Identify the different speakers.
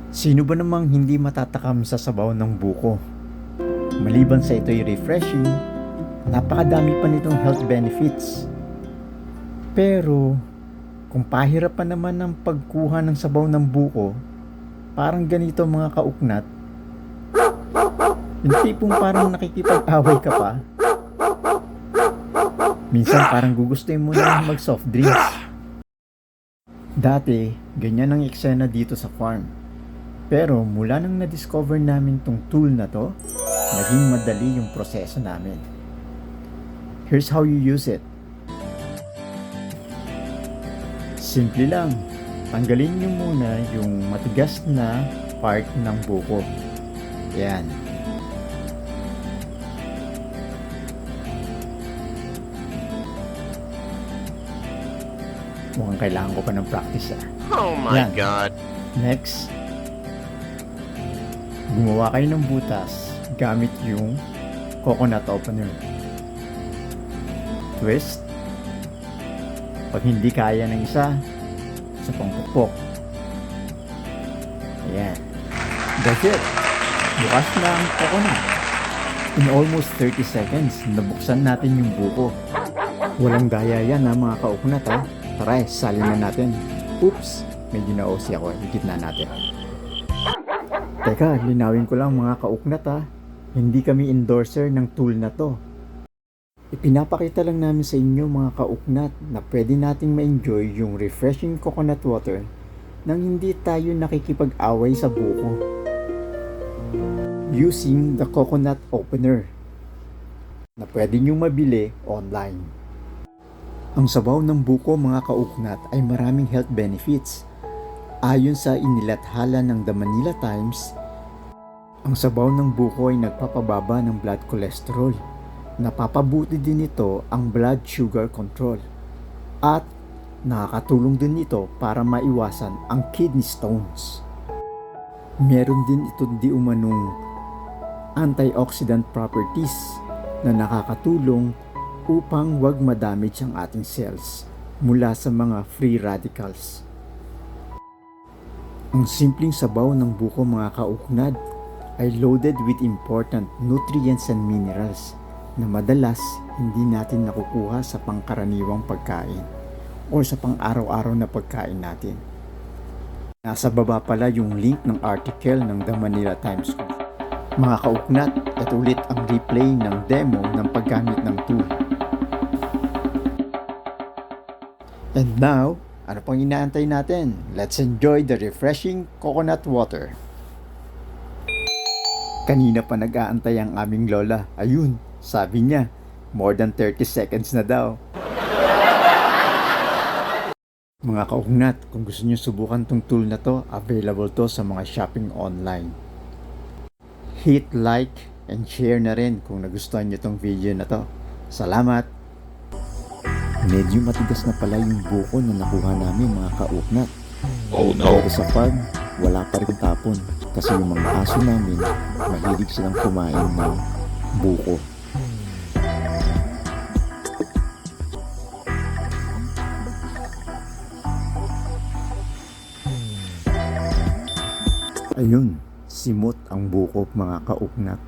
Speaker 1: Sino ba namang hindi matatakam sa sabaw ng buko? Maliban sa ito'y refreshing, napakadami pa nitong health benefits. Pero, kung pahirapan naman ng pagkuha ng sabaw ng buko, parang ganito mga kauknat, yung tipong parang nakikipag-away ka pa. Minsan parang gugustuhin mo na mag soft drinks. Dati, ganyan ang eksena dito sa farm. Pero mula nang na-discover namin tong tool na to, naging madali yung proseso namin. Here's how you use it. Simple lang. Tanggalin nyo muna yung matigas na part ng buko. Yan. Mukhang kailangan ko pa ng practice
Speaker 2: Oh my
Speaker 1: Yan.
Speaker 2: God.
Speaker 1: Next, gumawa kayo ng butas gamit yung coconutopener. Twist. Pag hindi kaya ng isa, sa pangpukpok. Ayan. That's it. Bukas na ang coconut. In almost 30 seconds, nabuksan natin yung buko. Walang daya yan ha mga kauknat ha. Tara, salin na natin. Oops, medyo na-OC ako. Higit na natin. Teka, linawin ko lang mga kauknat ha. Hindi kami endorser ng tool na to. Ipinapakita lang namin sa inyo mga kauknat na pwede nating ma-enjoy yung refreshing coconut water nang hindi tayo nakikipag-away sa buko. Using the coconut opener na pwede nyo mabili online. Ang sabaw ng buko mga kauknat ay maraming health benefits. Ayon sa inilathala ng The Manila Times, ang sabaw ng buko ay nagpapababa ng blood cholesterol. Napapabuti din ito ang blood sugar control at nakakatulong din ito para maiwasan ang kidney stones. Meron din ito di umanong antioxidant properties na nakakatulong upang wag madamage ang ating cells mula sa mga free radicals. Ang simpleng sabaw ng buko mga kauknad ay loaded with important nutrients and minerals na madalas hindi natin nakukuha sa pangkaraniwang pagkain o sa pang-araw-araw na pagkain natin. Nasa baba pala yung link ng article ng The Manila Times. Mga kauknat, ito ulit ang replay ng demo ng paggamit ng tool. And now, ano pang inaantay natin? Let's enjoy the refreshing coconut water. Kanina pa nag-aantay ang aming lola. Ayun, sabi niya, more than 30 seconds na daw. Mga kaugnat, kung gusto niyo subukan tong tool na to, available to sa mga shopping online. Hit like and share na rin kung nagustuhan niyo tong video na to. Salamat! Medyo matigas na pala yung buko na nakuha namin mga kaugnat.
Speaker 2: Oh no.
Speaker 1: Pero sa farm, wala pa rin tapon kasi yung mga aso namin mahilig silang kumain ng buko. Ayun, simot ang buko mga kaugnat.